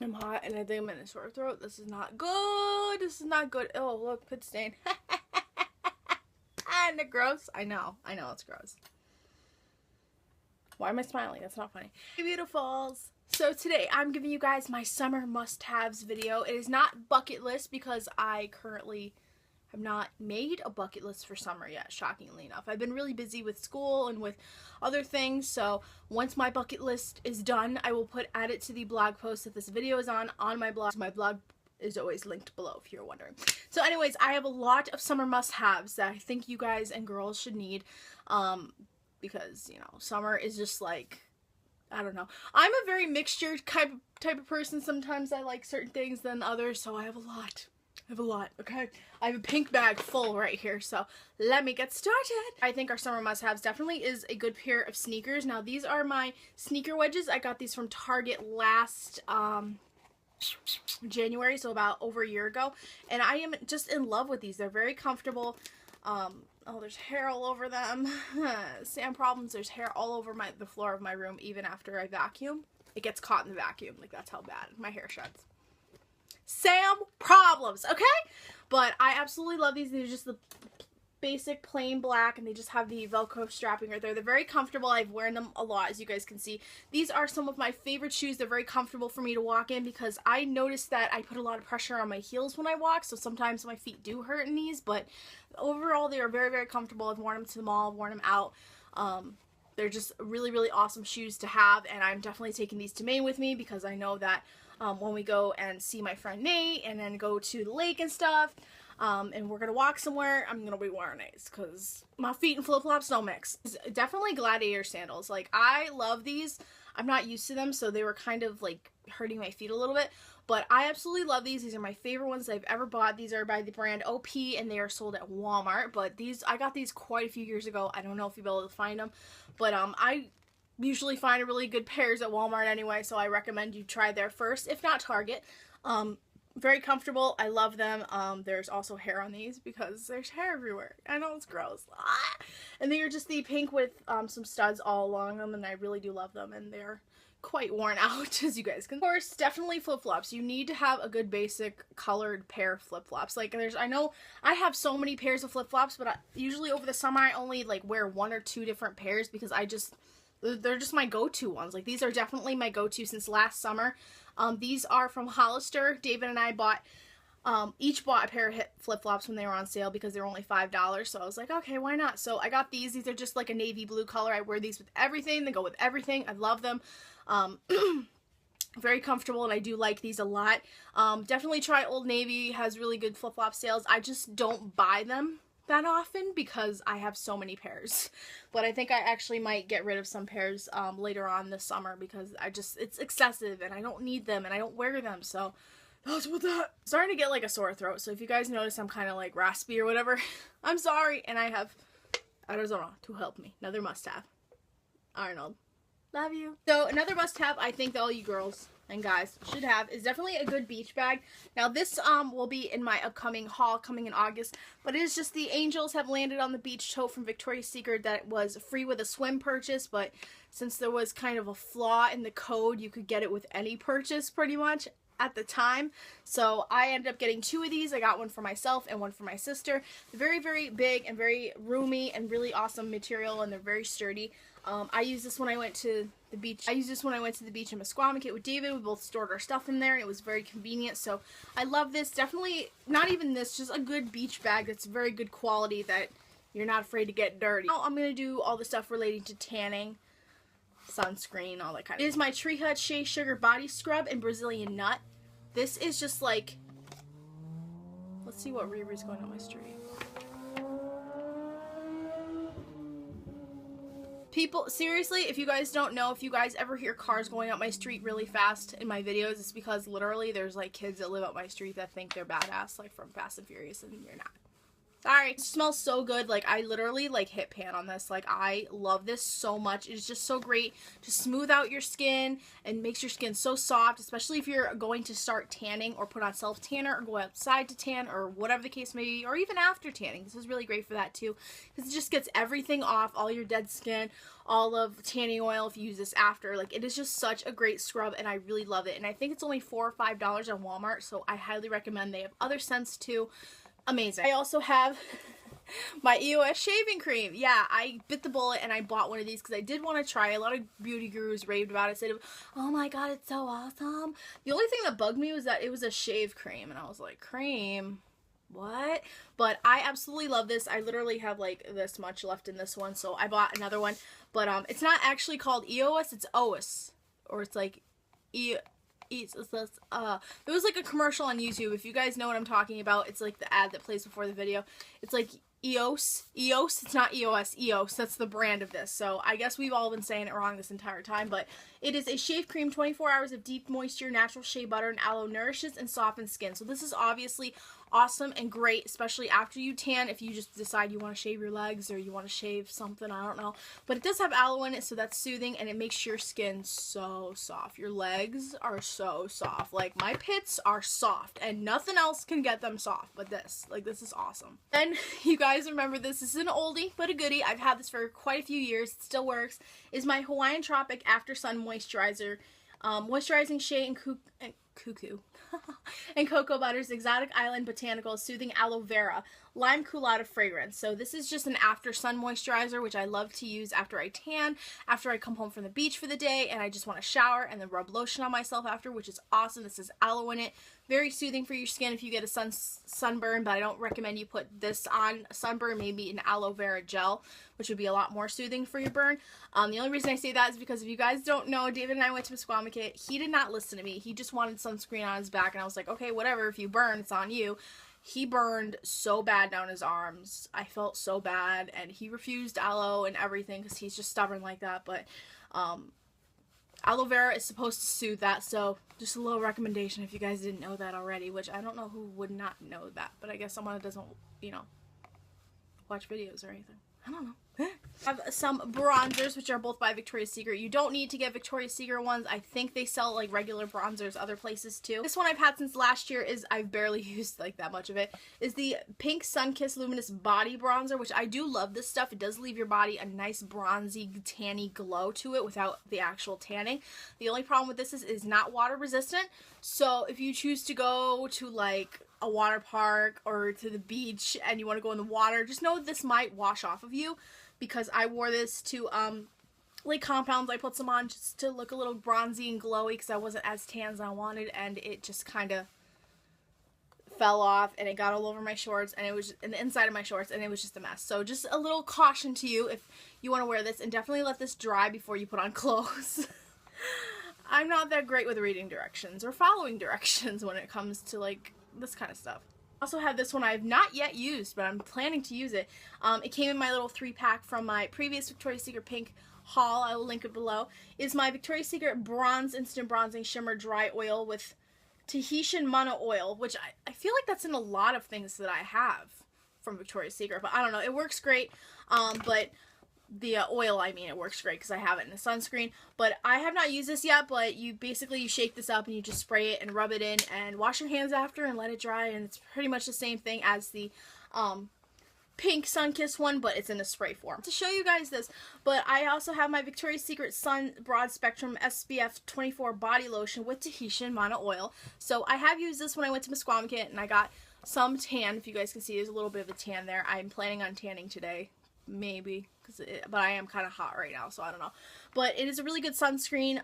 I'm hot and I think I'm in a sore throat. This is not good. This is not good. Oh, look, pit stain. Isn't it gross? I know it's gross. Why am I smiling? That's not funny. Hey, beautifuls. So today I'm giving you guys my summer must-haves video. It is not bucket list because I currently have not made a bucket list for summer yet, shockingly enough. I've been really busy with school and with other things, so once my bucket list is done, I will add it to the blog post that this video is on my blog. My blog is always linked below if you're wondering. So anyways, I have a lot of summer must-haves that I think you guys and girls should need, because, you know, summer is just like, I don't know. I'm a very mixture type of person. Sometimes I like certain things than others, so I have a lot. Okay? I have a pink bag full right here, so let me get started. I think our summer must-haves definitely is a good pair of sneakers. Now, these are my sneaker wedges. I got these from Target last, January, so about over a year ago, and I am just in love with these. They're very comfortable. Oh, there's hair all over them. Sam problems. There's hair all over the floor of my room even after I vacuum. It gets caught in the vacuum. Like, that's how bad my hair sheds. Sam problems, okay? But I absolutely love these. They're just the basic plain black, and they just have the Velcro strapping right there. They're very comfortable. I've worn them a lot, as you guys can see. These are some of my favorite shoes. They're very comfortable for me to walk in because I noticed that I put a lot of pressure on my heels when I walk, so sometimes my feet do hurt in these, but overall they are very, very comfortable. I've worn them to the mall, worn them out. They're just really, really awesome shoes to have, and I'm definitely taking these to Maine with me because I know that when we go and see my friend Nate and then go to the lake and stuff, and we're gonna walk somewhere, I'm gonna be wearing these because my feet and flip-flops don't mix. Definitely gladiator sandals. Like, I love these. I'm not used to them, so they were kind of like hurting my feet a little bit, but I absolutely love these. These are my favorite ones I've ever bought. These are by the brand OP, and they are sold at Walmart, but these, I got these quite a few years ago. I don't know if you'll be able to find them, but I usually find really good pairs at Walmart anyway, so I recommend you try there first, if not Target. Very comfortable. I love them. There's also hair on these because there's hair everywhere. I know it's gross. And they are just the pink with some studs all along them, and I really do love them, and they're quite worn out, as you guys can. Of course, definitely flip-flops. You need to have a good basic colored pair of flip-flops. Like, I know I have so many pairs of flip-flops, but usually over the summer I only like wear 1 or 2 different pairs because they're just my go-to ones. Like, these are definitely my go-to since last summer. These are from Hollister. David and I each bought a pair of flip-flops when they were on sale because they were only $5, so I was like, okay, why not? So I got these. These are just like a navy blue color. I wear these with everything. They go with everything. I love them. Very comfortable, and I do like these a lot. Definitely try Old Navy. Has really good flip-flop sales. I just don't buy them that often because I have so many pairs, but I think I actually might get rid of some pairs later on this summer because it's excessive and I don't need them and I don't wear them, so that's what that. I'm starting to get like a sore throat, so if you guys notice I'm kind of like raspy or whatever, I'm sorry. And I have Arizona to help me. Another must-have. Arnold, love you. So another must-have I think that all you girls and guys should have is definitely a good beach bag. Now this will be in my upcoming haul coming in August, but it is just the Angels Have Landed on the Beach tote from Victoria's Secret that was free with a swim purchase, but since there was kind of a flaw in the code, you could get it with any purchase pretty much at the time. So I ended up getting 2 of these. I got one for myself and one for my sister. They're very, very big and very roomy and really awesome material, and they're very sturdy. I used this when I went to the beach. in Mesquamaket with David. We both stored our stuff in there, and it was very convenient. So I love this. Definitely, not even this, just a good beach bag that's very good quality that you're not afraid to get dirty. Now I'm going to do all the stuff relating to tanning, sunscreen, all that kind of. It is my Tree Hut Shea Sugar Body Scrub in Brazilian Nut. This is just like, let's see what Reaver's going on my street. People, seriously, if you guys don't know, if you guys ever hear cars going up my street really fast in my videos, it's because literally there's like kids that live up my street that think they're badass, like from Fast and Furious, and you're not. Sorry. It smells so good. Like, I literally, like, hit pan on this. Like, I love this so much. It's just so great to smooth out your skin and makes your skin so soft, especially if you're going to start tanning or put on self-tanner or go outside to tan or whatever the case may be, or even after tanning. This is really great for that, too, because it just gets everything off, all your dead skin, all of tanning oil if you use this after. Like, it is just such a great scrub, and I really love it. And I think it's only $4 or $5 on Walmart, so I highly recommend. They have other scents, too. Amazing. I also have my EOS shaving cream. Yeah, I bit the bullet and I bought one of these because I did want to try. A lot of beauty gurus raved about it, said, oh my god, it's so awesome. The only thing that bugged me was that it was a shave cream, and I was like, cream? What? But I absolutely love this. I literally have like this much left in this one, so I bought another one. But it's not actually called EOS, it's OS. Or it's like there was like a commercial on YouTube. If you guys know what I'm talking about, it's like the ad that plays before the video. It's like EOS. It's not EOS. EOS. That's the brand of this. So I guess we've all been saying it wrong this entire time, but it is a shave cream, 24 hours of deep moisture, natural shea butter, and aloe nourishes and softens skin. So this is obviously awesome and great, especially after you tan, if you just decide you want to shave your legs or you want to shave something, I don't know. But it does have aloe in it, so that's soothing, and it makes your skin so soft. Your legs are so soft. Like, my pits are soft, and nothing else can get them soft but this. Like, this is awesome. And you guys remember this is an oldie but a goodie. I've had this for quite a few years. It still works. Is my Hawaiian Tropic After Sun Moisturizer. Moisturizing shea and cuckoo and cocoa butters, exotic island botanical, soothing aloe vera, lime culotta fragrance. So this is just an after sun moisturizer, which I love to use after I tan, after I come home from the beach for the day and I just want to shower and then rub lotion on myself after, which is awesome. This has aloe in it. Very soothing for your skin if you get a sunburn, but I don't recommend you put this on a sunburn. Maybe an aloe vera gel, which would be a lot more soothing for your burn. The only reason I say that is because if you guys don't know, David and I went to Mesquamaket. He did not listen to me. He just wanted sunscreen on his back, and I was like, okay, whatever. If you burn, it's on you. He burned so bad down his arms. I felt so bad, and he refused aloe and everything because he's just stubborn like that. But aloe vera is supposed to soothe that, so just a little recommendation if you guys didn't know that already, which I don't know who would not know that, but I guess someone that doesn't, you know, watch videos or anything. I don't know. I have some bronzers, which are both by Victoria's Secret. You don't need to get Victoria's Secret ones. I think they sell like regular bronzers other places too. This one I've had since last year is, I've barely used like that much of it, is the Pink Sunkissed Luminous Body Bronzer, which I do love this stuff. It does leave your body a nice bronzy, tanny glow to it without the actual tanning. The only problem with this is it is not water resistant. So if you choose to go to like a water park or to the beach and you want to go in the water, just know this might wash off of you, because I wore this to Lake Compounds. I put some on just to look a little bronzy and glowy because I wasn't as tan as I wanted, and it just kind of fell off and it got all over my shorts, and it was in the inside of my shorts, and it was just a mess. So just a little caution to you if you want to wear this, and definitely let this dry before you put on clothes. I'm not that great with reading directions or following directions when it comes to like this kind of stuff. Also have this one I have not yet used, but I'm planning to use it. It came in my little 3-pack from my previous Victoria's Secret Pink haul. I will link it below. Is my Victoria's Secret Bronze Instant Bronzing Shimmer Dry Oil with Tahitian Mana Oil, which I feel like that's in a lot of things that I have from Victoria's Secret, but I don't know. It works great, but the oil, I mean, it works great because I have it in a sunscreen. But I have not used this yet, but you shake this up and you just spray it and rub it in and wash your hands after and let it dry, and it's pretty much the same thing as the Pink Sunkissed one, but it's in a spray form. To show you guys this, but I also have my Victoria's Secret Sun Broad Spectrum SPF 24 Body Lotion with Tahitian Mana Oil. So I have used this when I went to Mesquamaket, and I got some tan. If you guys can see, there's a little bit of a tan there. I'm planning on tanning today. Maybe, but I am kind of hot right now, so I don't know. But it is a really good sunscreen.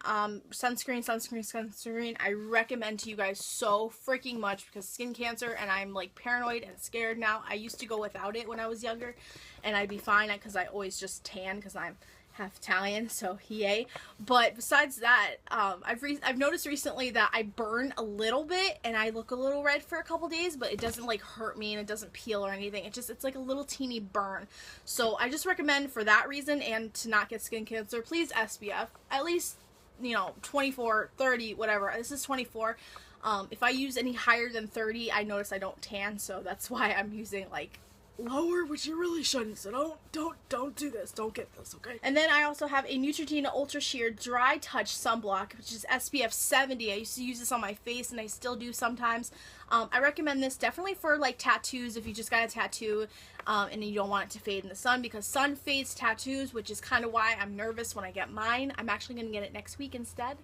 Sunscreen. I recommend to you guys so freaking much because skin cancer, and I'm like paranoid and scared now. I used to go without it when I was younger, and I'd be fine because I always just tan because I'm half Italian, so yay. But besides that, I've noticed recently that I burn a little bit and I look a little red for a couple days, but it doesn't like hurt me and it doesn't peel or anything. It's like a little teeny burn. So I just recommend for that reason, and to not get skin cancer, please SPF at least, you know, 24, 30, whatever. This is 24. If I use any higher than 30, I notice I don't tan, so that's why I'm using like lower, which you really shouldn't, so don't do this. Don't get this, okay? And then I also have a Neutrogena Ultra Sheer Dry Touch Sunblock, which is SPF 70. I used to use this on my face, and I still do sometimes. I recommend this definitely for, like, tattoos, if you just got a tattoo, and you don't want it to fade in the sun, because sun fades tattoos, which is kind of why I'm nervous when I get mine. I'm actually going to get it next week instead.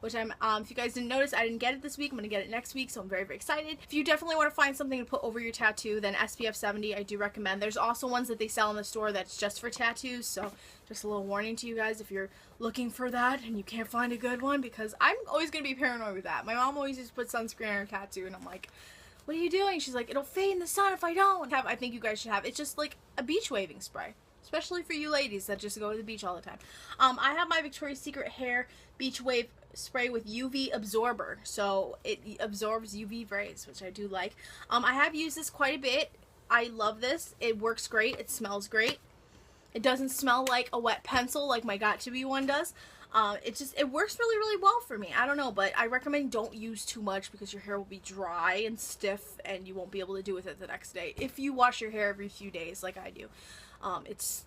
Which I'm, if you guys didn't notice, I didn't get it this week. I'm going to get it next week, so I'm very, very excited. If you definitely want to find something to put over your tattoo, then SPF 70 I do recommend. There's also ones that they sell in the store that's just for tattoos, so just a little warning to you guys if you're looking for that and you can't find a good one, because I'm always going to be paranoid with that. My mom always used to put sunscreen on her tattoo, and I'm like, what are you doing? She's like, it'll fade in the sun if I don't. I think you guys should have, it's just like a beach waving spray. Especially for you ladies that just go to the beach all the time. I have my Victoria's Secret Hair Beach Wave Spray with UV Absorber. So it absorbs UV rays, which I do like. I have used this quite a bit. I love this. It works great. It smells great. It doesn't smell like a wet pencil like my Got To Be one does. It works really, really well for me. I don't know, but I recommend don't use too much because your hair will be dry and stiff and you won't be able to do with it the next day if you wash your hair every few days like I do. It's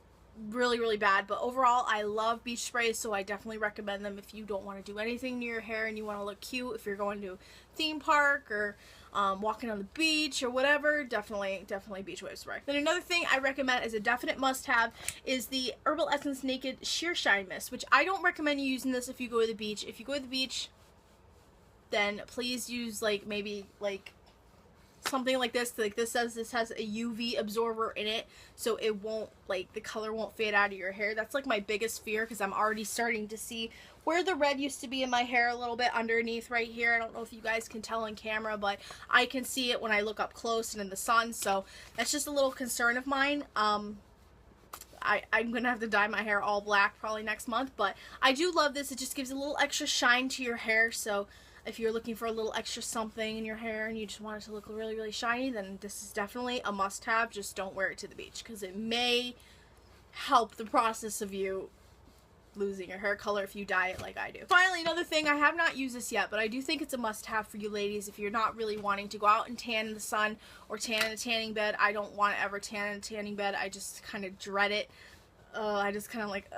really, really bad, but overall I love beach sprays, so I definitely recommend them if you don't want to do anything to your hair and you want to look cute. If you're going to a theme park or walking on the beach or whatever, definitely beach wave spray. Then another thing I recommend as a definite must-have is the Herbal Essence Naked Sheer Shine Mist, which I don't recommend you using this if you go to the beach. If you go to the beach, then please use like maybe like something like this. Like this says this has a UV absorber in it, so it won't, like, the color won't fade out of your hair. That's like my biggest fear, because I'm already starting to see where the red used to be in my hair a little bit underneath right here. I don't know if you guys can tell on camera, but I can see it when I look up close and in the sun, so that's just a little concern of mine. I'm gonna have to dye my hair all black probably next month, but I do love this. It just gives a little extra shine to your hair, so if you're looking for a little extra something in your hair and you just want it to look really, really shiny, then this is definitely a must-have. Just don't wear it to the beach, because it may help the process of you losing your hair color if you dye it like I do. Finally, another thing, I have not used this yet, but I do think it's a must-have for you ladies if you're not really wanting to go out and tan in the sun or tan in a tanning bed. I don't want to ever tan in a tanning bed. I just kind of dread it. I just kind of like,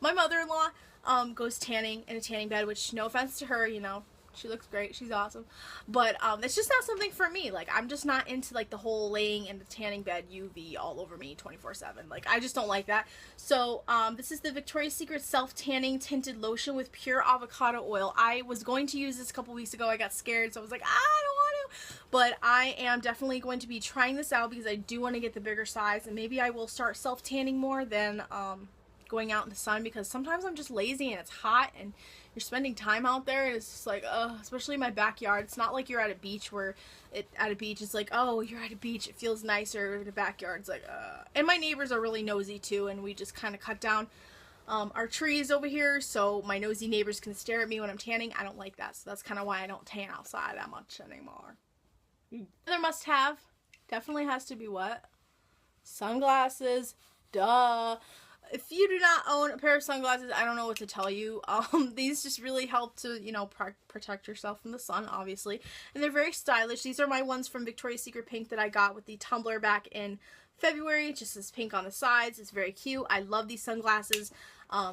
my mother-in-law goes tanning in a tanning bed, which, no offense to her, you know, she looks great, she's awesome, but it's just not something for me. Like, I'm just not into, like, the whole laying in the tanning bed UV all over me 24/7. Like, I just don't like that. So this is the Victoria's Secret Self-Tanning Tinted Lotion with Pure Avocado Oil. I was going to use this a couple weeks ago. I got scared, so I was like, I don't want to, but I am definitely going to be trying this out because I do want to get the bigger size, and maybe I will start self-tanning more than going out in the sun, because sometimes I'm just lazy and it's hot and you're spending time out there and it's just like, especially in my backyard. It's not like you're at a beach where it's like, oh, you're at a beach, it feels nicer. In the backyard, it's like, and my neighbors are really nosy too, and we just kind of cut down our trees over here so my nosy neighbors can stare at me when I'm tanning. I don't like that, so that's kind of why I don't tan outside that much anymore. Another must-have definitely has to be what? Sunglasses. Duh. If you do not own a pair of sunglasses, I don't know what to tell you. These just really help to, you know, protect yourself from the sun, obviously. And they're very stylish. These are my ones from Victoria's Secret Pink that I got with the tumbler back in February. It just says pink on the sides. It's very cute. I love these sunglasses.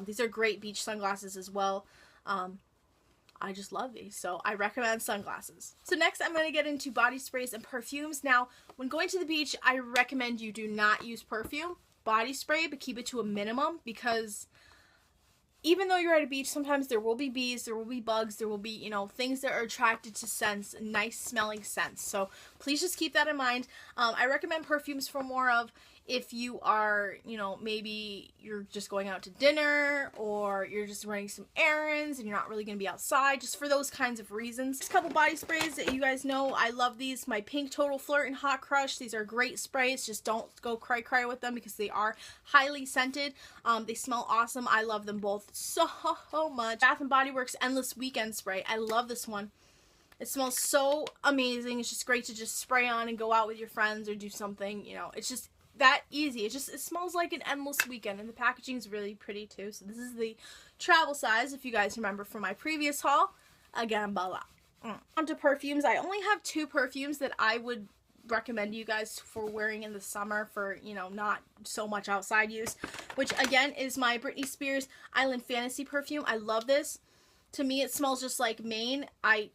These are great beach sunglasses as well. I just love these, so I recommend sunglasses. So next I'm going to get into body sprays and perfumes. Now, when going to the beach, I recommend you do not use perfume. Body spray, but keep it to a minimum, because even though you're at a beach, sometimes there will be bees, there will be bugs, there will be, you know, things that are attracted to scents, nice smelling scents. So please just keep that in mind. I recommend perfumes for more of if you are, you know, maybe you're just going out to dinner or you're just running some errands and you're not really going to be outside, just for those kinds of reasons. Just a couple body sprays that you guys know I love these. My Pink Total Flirt and Hot Crush. These are great sprays. Just don't go cry with them because they are highly scented. They smell awesome. I love them both so much. Bath & Body Works Endless Weekend Spray. I love this one. It smells so amazing. It's just great to just spray on and go out with your friends or do something, you know. It's just that easy. It smells like an endless weekend, and the packaging is really pretty too. So this is the travel size, if you guys remember from my previous haul. Again, blah. Onto perfumes. I only have 2 perfumes that I would recommend you guys for wearing in the summer for, you know, not so much outside use, which again is my Britney Spears Island Fantasy perfume. I love this. To me, it smells just like Maine. I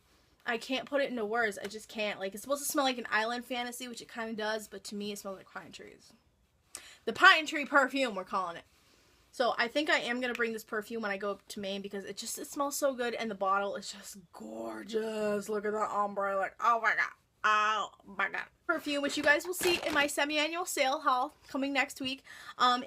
can't put it into words. I just can't. Like, it's supposed to smell like an island fantasy, which it kind of does, but to me, it smells like pine trees. The pine tree perfume, we're calling it. So I think I am going to bring this perfume when I go up to Maine because it smells so good, and the bottle is just gorgeous. Look at that ombre. Like, oh my god. Oh my god. Perfume, which you guys will see in my semi-annual sale haul coming next week,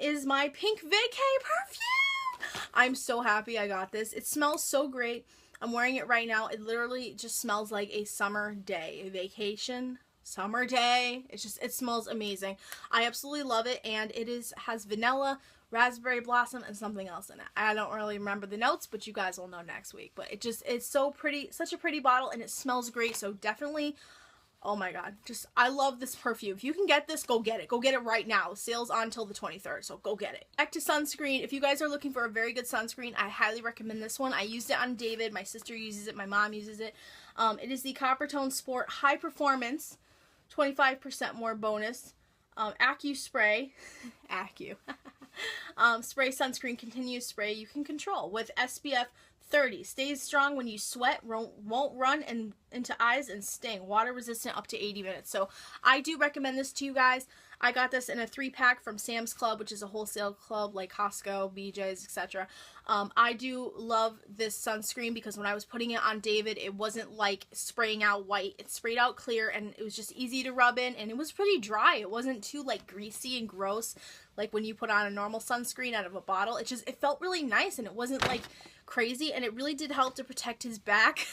is my Pink Vacay perfume. I'm so happy I got this. It smells so great. I'm wearing it right now. It literally just smells like a summer day, a vacation summer day. It smells amazing. I absolutely love it, and it has vanilla, raspberry blossom, and something else in it. I don't really remember the notes, but you guys will know next week. But it's so pretty, such a pretty bottle, and it smells great. So definitely, oh my god, I love this perfume. If you can get this, go get it. Go get it right now. Sale's on till the 23rd, so go get it. Back to sunscreen. If you guys are looking for a very good sunscreen, I highly recommend this one. I used it on David. My sister uses it. My mom uses it. It is the Coppertone Sport High Performance, 25% more bonus, Accu Spray, Accu, spray sunscreen continuous spray you can control with SPF 30. Stays strong when you sweat, won't run into eyes and sting. Water resistant up to 80 minutes. So I do recommend this to you guys. I got this in a 3-pack from Sam's Club, which is a wholesale club like Costco, BJ's, etc. I do love this sunscreen because when I was putting it on David, it wasn't like spraying out white. It sprayed out clear, and it was just easy to rub in, and it was pretty dry. It wasn't too like greasy and gross like when you put on a normal sunscreen out of a bottle. It felt really nice, and it wasn't like crazy, and it really did help to protect his back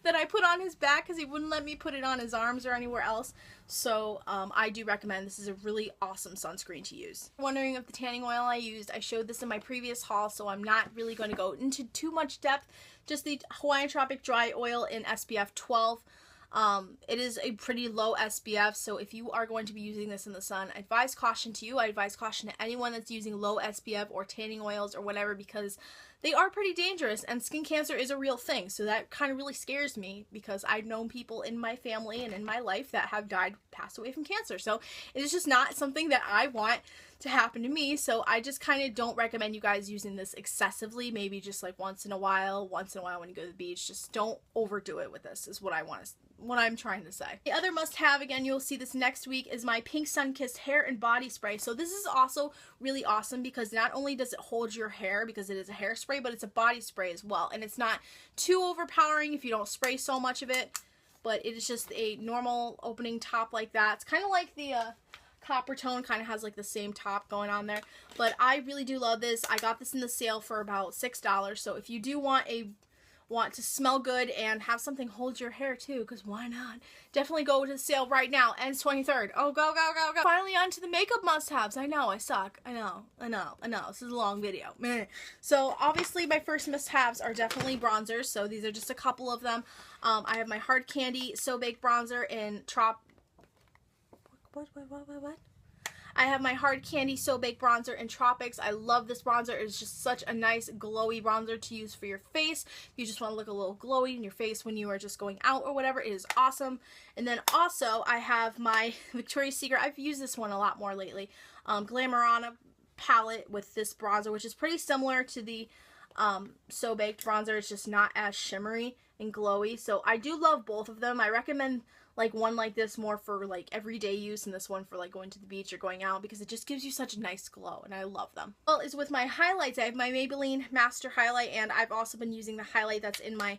that I put on his back because he wouldn't let me put it on his arms or anywhere else. So I do recommend this. Is a really awesome sunscreen to use. Wondering if the tanning oil I used, I showed this in my previous haul, so I'm not really going to go into too much depth. Just the Hawaiian Tropic Dry Oil in SPF 12. It is a pretty low SPF, so if you are going to be using this in the sun, I advise caution to you. I advise caution to anyone that's using low SPF or tanning oils or whatever, because they are pretty dangerous, and skin cancer is a real thing. So that kind of really scares me because I've known people in my family and in my life that have passed away from cancer. So it is just not something that I want to happen to me. So I just kind of don't recommend you guys using this excessively. Maybe just like once in a while when you go to the beach. Just don't overdo it with this is what I'm trying to say. The other must-have, again, you'll see this next week, is my Pink Sunkissed Hair and Body Spray. So this is also really awesome because not only does it hold your hair because it is a hairspray, but it's a body spray as well. And it's not too overpowering if you don't spray so much of it, but it is just a normal opening top like that. It's kind of like the Coppertone, kind of has like the same top going on there. But I really do love this. I got this in the sale for about $6. So if you do want to smell good and have something hold your hair too, because why not? Definitely go to the sale right now. Ends 23rd. Oh, go, go, go, go. Finally on to the makeup must-haves. I know, I suck. I know. This is a long video. Meh. So obviously my first must-haves are definitely bronzers. So these are just a couple of them. I have my Hard Candy So Baked Bronzer in What? I have my Hard Candy So Baked Bronzer in Tropics. I love this bronzer. It's just such a nice glowy bronzer to use for your face. If you just want to look a little glowy in your face when you are just going out or whatever, it is awesome. And then also I have my Victoria's Secret, I've used this one a lot more lately, Glamorana palette with this bronzer, which is pretty similar to the So Baked bronzer. It's just not as shimmery and glowy. So I do love both of them. I recommend like one like this more for like everyday use, and this one for like going to the beach or going out, because it just gives you such a nice glow, and I love them. Well, is with my highlights. I have my Maybelline Master Highlight, and I've also been using the highlight that's in my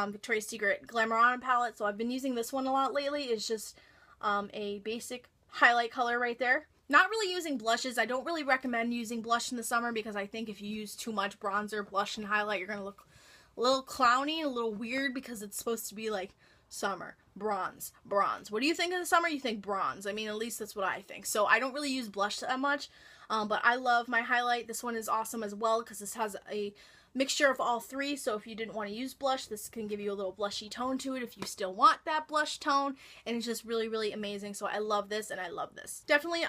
Victoria's Secret Glamorana palette. So I've been using this one a lot lately. It's just a basic highlight color right there. Not really using blushes. I don't really recommend using blush in the summer because I think if you use too much bronzer, blush, and highlight, you're going to look a little clowny, a little weird, because it's supposed to be like summer, bronze. What do you think of the summer? You think bronze. I mean, at least that's what I think. So I don't really use blush that much, but I love my highlight. This one is awesome as well because this has a mixture of all three. So if you didn't want to use blush, this can give you a little blushy tone to it if you still want that blush tone, and it's just really, really amazing. So I love this, and I love this. Definitely,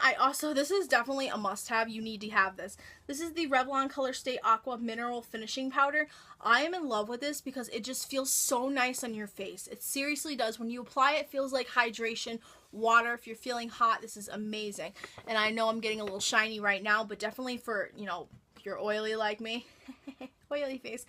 this is definitely a must-have. You need to have this. This is the Revlon Color Stay Aqua Mineral Finishing Powder. I am in love with this because it just feels so nice on your face. It seriously does. When you apply it, it feels like hydration water. If you're feeling hot, this is amazing. And I know I'm getting a little shiny right now, but definitely for, you know, if you're oily like me, oily face,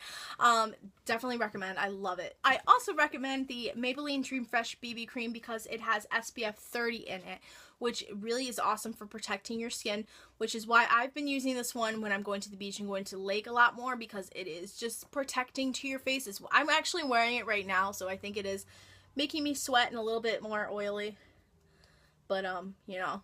definitely recommend. I love it. I also recommend the Maybelline Dream Fresh BB Cream because it has SPF 30 in it, which really is awesome for protecting your skin, which is why I've been using this one when I'm going to the beach and going to the lake a lot more, because it is just protecting to your face. I'm actually wearing it right now, so I think it is making me sweat and a little bit more oily. But, you know,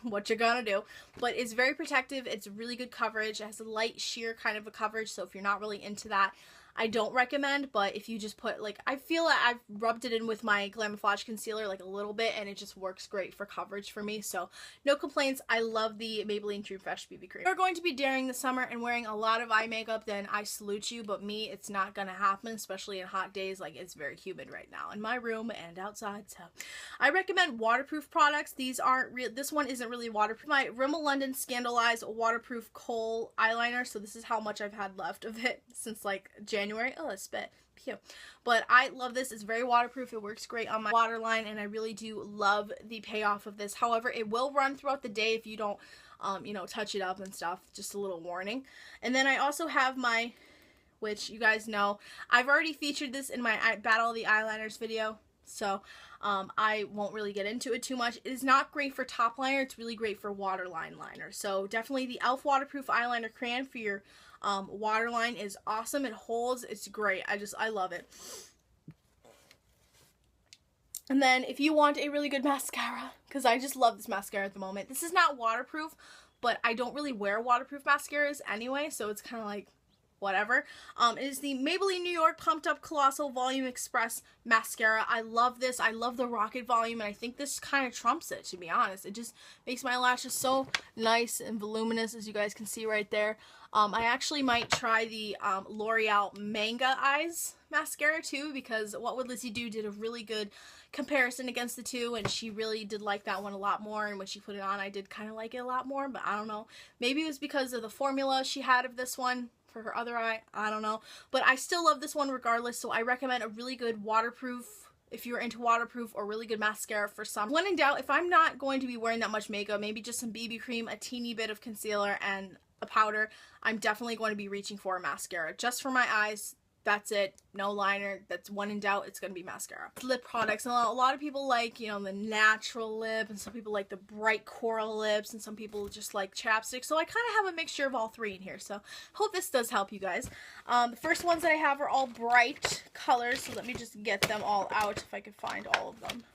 what you gonna do. But it's very protective. It's really good coverage. It has a light sheer kind of a coverage, so if you're not really into that, I don't recommend. But if you just put, like, I feel like I've rubbed it in with my Glamouflage concealer, like, a little bit, and it just works great for coverage for me. So, no complaints. I love the Maybelline Dream Fresh BB Cream. If you're going to be daring the summer and wearing a lot of eye makeup, then I salute you. But me, it's not gonna happen, especially in hot days. Like, it's very humid right now in my room and outside. So, I recommend waterproof products. These aren't real. This one isn't really waterproof. My Rimmel London Scandalized Waterproof Kohl Eyeliner. So, this is how much I've had left of it since, like, January. Oh, I spit. Pew. But I love this. It's very waterproof. It works great on my waterline, and I really do love the payoff of this. However, it will run throughout the day if you don't, you know, touch it up and stuff. Just a little warning. And then I also have my, which you guys know, I've already featured this in my Battle of the Eyeliners video, so I won't really get into it too much. It is not great for top liner. It's really great for waterline liner. So definitely the e.l.f. Waterproof Eyeliner Crayon for your waterline is awesome. It holds. It's great. I love it. And then if you want a really good mascara, because I just love this mascara at the moment. This is not waterproof, but I don't really wear waterproof mascaras anyway, so it's kind of like whatever. It is the Maybelline New York Pumped Up Colossal Volume Express Mascara. I love this. I love the Rocket Volume, and I think this kind of trumps it, to be honest. It just makes my lashes so nice and voluminous, as you guys can see right there. I actually might try the L'Oreal Manga Eyes mascara too, because What Would Lizzie Do did a really good comparison against the two, and she really did like that one a lot more, and when she put it on, I did kind of like it a lot more, but I don't know. Maybe it was because of the formula she had of this one for her other eye. I don't know. But I still love this one regardless, so I recommend a really good waterproof, if you're into waterproof, or really good mascara for summer. When in doubt, if I'm not going to be wearing that much makeup, maybe just some BB cream, a teeny bit of concealer, and a powder, I'm definitely going to be reaching for a mascara. Just for my eyes, that's it. No liner. That's when in doubt, it's going to be mascara. Lip products. And a lot of people like, you know, the natural lip, and some people like the bright coral lips, and some people just like chapstick. So I kind of have a mixture of all three in here. So hope this does help you guys. The first ones that I have are all bright colors. So let me just get them all out if I can find all of them.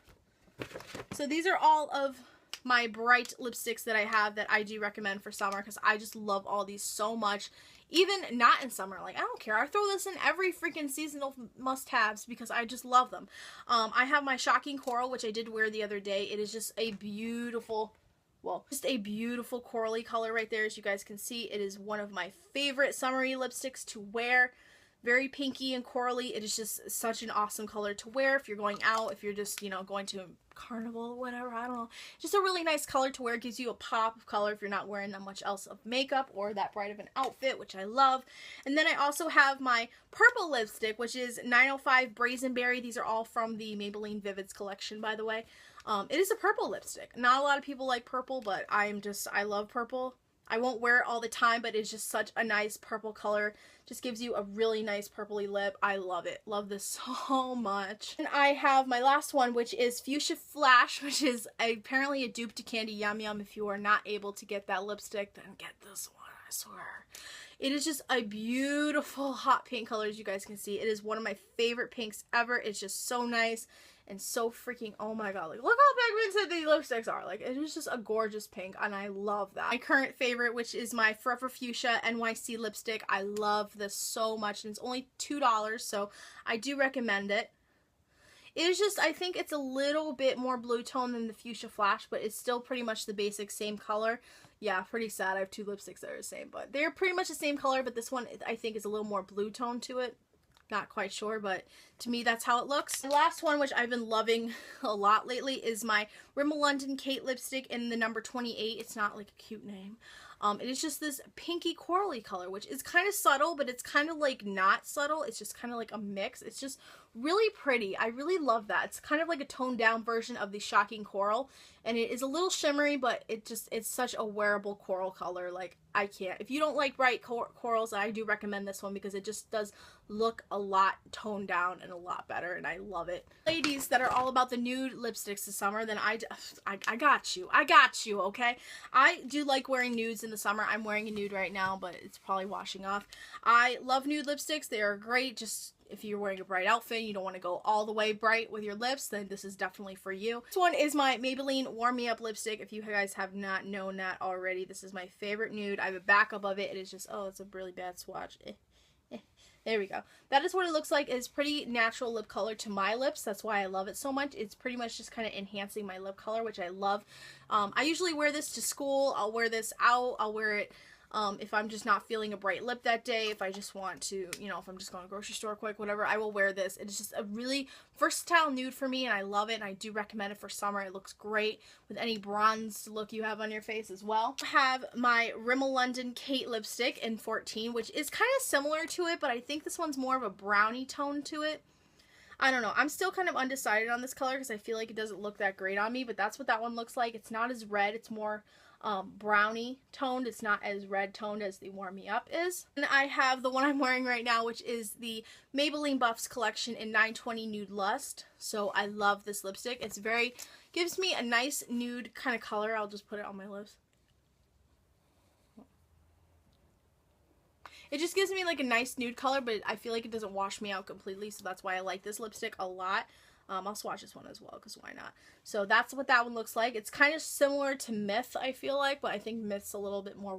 So these are all of my bright lipsticks that I have that I do recommend for summer, because I just love all these so much. Even not in summer, like, I don't care. I throw this in every freaking seasonal must-haves because I just love them. I have my Shocking Coral, which I did wear the other day. It is just a beautiful, well, just a beautiful corally color right there, as you guys can see. It is one of my favorite summery lipsticks to wear. Very pinky and corally. It is just such an awesome color to wear if you're going out, if you're just, you know, going to a carnival or whatever, I don't know. Just a really nice color to wear. It gives you a pop of color if you're not wearing that much else of makeup or that bright of an outfit, which I love. And then I also have my purple lipstick, which is 905 Brazenberry. These are all from the Maybelline Vivids collection, by the way. It is a purple lipstick. Not a lot of people like purple, but I love purple. I won't wear it all the time, but it's just such a nice purple color. Just gives you a really nice purpley lip. I love it. Love this so much. And I have my last one, which is Fuchsia Flash, which is apparently a dupe to Candy Yum Yum. If you are not able to get that lipstick, then get this one, I swear. It is just a beautiful hot pink color, as you guys can see. It is one of my favorite pinks ever. It's just so nice and so freaking, oh my god, like, look how big these lipsticks are. Like, it is just a gorgeous pink, and I love that. My current favorite, which is my Forever Fuchsia NYC lipstick. I love this so much, and it's only $2, so I do recommend it. It is just, I think it's a little bit more blue tone than the Fuchsia Flash, but it's still pretty much the basic same color. Yeah, pretty sad. I have two lipsticks that are the same, but they're pretty much the same color, but this one, I think, is a little more blue tone to it. Not quite sure, but to me, that's how it looks. The last one, which I've been loving a lot lately, is my Rimmel London Kate lipstick in the number 28. It's not like a cute name. It is just this pinky corally color, which is kind of subtle, but it's kind of like not subtle. It's just kind of like a mix. It's just really pretty. I really love that. It's kind of like a toned down version of the Shocking Coral, and it is a little shimmery, but it's such a wearable coral color. Like, I can't. If you don't like bright corals, I do recommend this one because it just does look a lot toned down and a lot better, and I love it. Ladies that are all about the nude lipsticks this summer, then I got you. I got you, okay? I do like wearing nudes in the summer. I'm wearing a nude right now, but it's probably washing off. I love nude lipsticks. They are great. Just if you're wearing a bright outfit, you don't want to go all the way bright with your lips, then this is definitely for you. This one is my Maybelline Warm Me Up lipstick. If you guys have not known that already, this is my favorite nude. I have a backup of it. It is just, oh, it's a really bad swatch. There we go. That is what it looks like. It's pretty natural lip color to my lips. That's why I love it so much. It's pretty much just kind of enhancing my lip color, which I love. I usually wear this to school. I'll wear this out. I'll wear it if I'm just not feeling a bright lip that day, if I just want to, you know, if I'm just going to the grocery store quick, whatever, I will wear this. It's just a really versatile nude for me, and I love it, and I do recommend it for summer. It looks great with any bronzed look you have on your face as well. I have my Rimmel London Kate lipstick in 14, which is kind of similar to it, but I think this one's more of a brownie tone to it. I don't know. I'm still kind of undecided on this color because I feel like it doesn't look that great on me, but that's what that one looks like. It's not as red. It's more brownie toned. It's not as red toned as the Warm Me Up is. And I have the one I'm wearing right now, which is the Maybelline Buffs collection in 920 Nude Lust. So I love this lipstick. It's very, gives me a nice nude kind of color. I'll just put it on my lips. It just gives me like a nice nude color, but I feel like it doesn't wash me out completely, so that's why I like this lipstick a lot. I'll swatch this one as well, because why not? So that's what that one looks like. It's kind of similar to Myth, I feel like, but I think Myth's a little bit more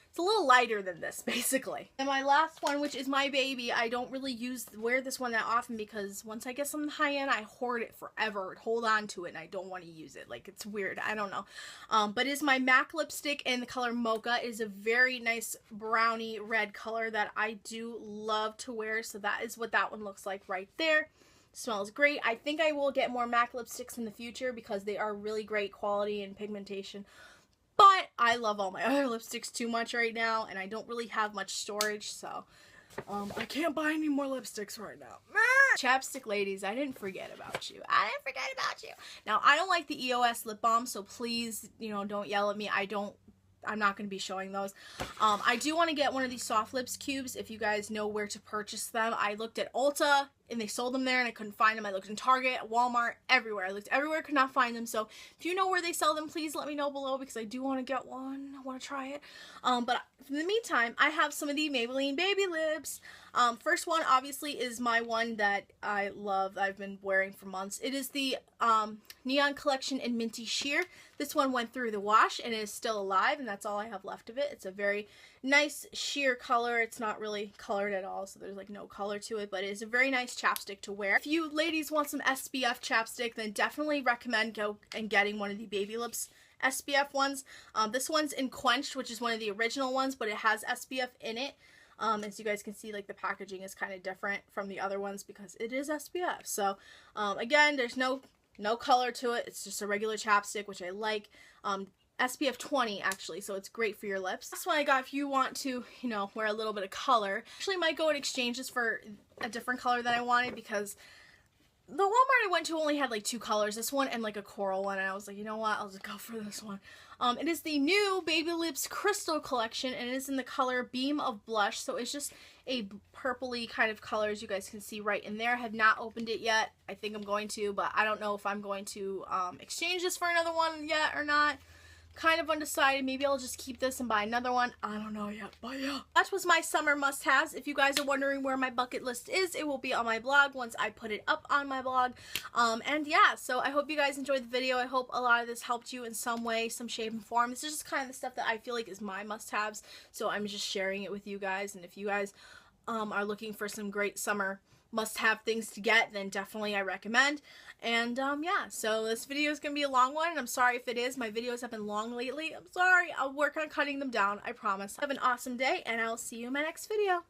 it's a little lighter than this, basically. And my last one, which is my baby, I don't really wear this one that often because once I get something high-end, I hoard it forever, hold on to it, and I don't want to use it. Like, it's weird. I don't know. But it is my MAC lipstick in the color Mocha. It is a very nice brownie red color that I do love to wear, so that is what that one looks like right there. Smells great. I think I will get more MAC lipsticks in the future because they are really great quality and pigmentation. But I love all my other lipsticks too much right now, and I don't really have much storage, so I can't buy any more lipsticks right now. Chapstick ladies, I didn't forget about you. I didn't forget about you. Now, I don't like the EOS lip balm, so please, you know, don't yell at me. I'm not going to be showing those. I do want to get one of these soft lips cubes if you guys know where to purchase them. I looked at Ulta and they sold them there and I couldn't find them. I looked in Target, Walmart, everywhere. I looked everywhere, could not find them. So if you know where they sell them, please let me know below because I do want to get one. I want to try it. But in the meantime, I have some of the Maybelline Baby Lips. First one obviously is my one that I love. I've been wearing for months. It is the Neon Collection in Minty Sheer. This one went through the wash and it is still alive, and that's all I have left of it. It's a very nice sheer color. It's not really colored at all, so there's like no color to it, but it is a very nice chapstick to wear. If you ladies want some SPF chapstick, then definitely recommend go and getting one of the Baby Lips SPF ones. This one's in Quenched, which is one of the original ones, but it has SPF in it. As you guys can see, like the packaging is kind of different from the other ones because it is SPF. So again, there's no color to it. It's just a regular chapstick, which I like. SPF 20 actually, so it's great for your lips. This one I got if you want to, you know, wear a little bit of color. Actually might go and exchange this for a different color that I wanted because the Walmart I went to only had like 2 colors, this one and like a coral one, and I was like, you know what, I'll just go for this one. It is the new Baby Lips Crystal Collection, and it is in the color Beam of Blush, so it's just a purpley kind of color, as you guys can see right in there. I have not opened it yet. I think I'm going to, but I don't know if I'm going to exchange this for another one yet or not. Kind of undecided. Maybe I'll just keep this and buy another one. I don't know yet, but yeah. That was my summer must-haves. If you guys are wondering where my bucket list is, it will be on my blog once I put it up on my blog. And yeah, so I hope you guys enjoyed the video. I hope a lot of this helped you in some way, some shape and form. This is just kind of the stuff that I feel like is my must-haves, so I'm just sharing it with you guys. And if you guys are looking for some great summer must-have things to get, then definitely I recommend. And yeah, so this video is gonna be a long one, and I'm sorry if it is. My videos have been long lately. I'm sorry. I'll work on cutting them down, I promise. Have an awesome day, and I'll see you in my next video.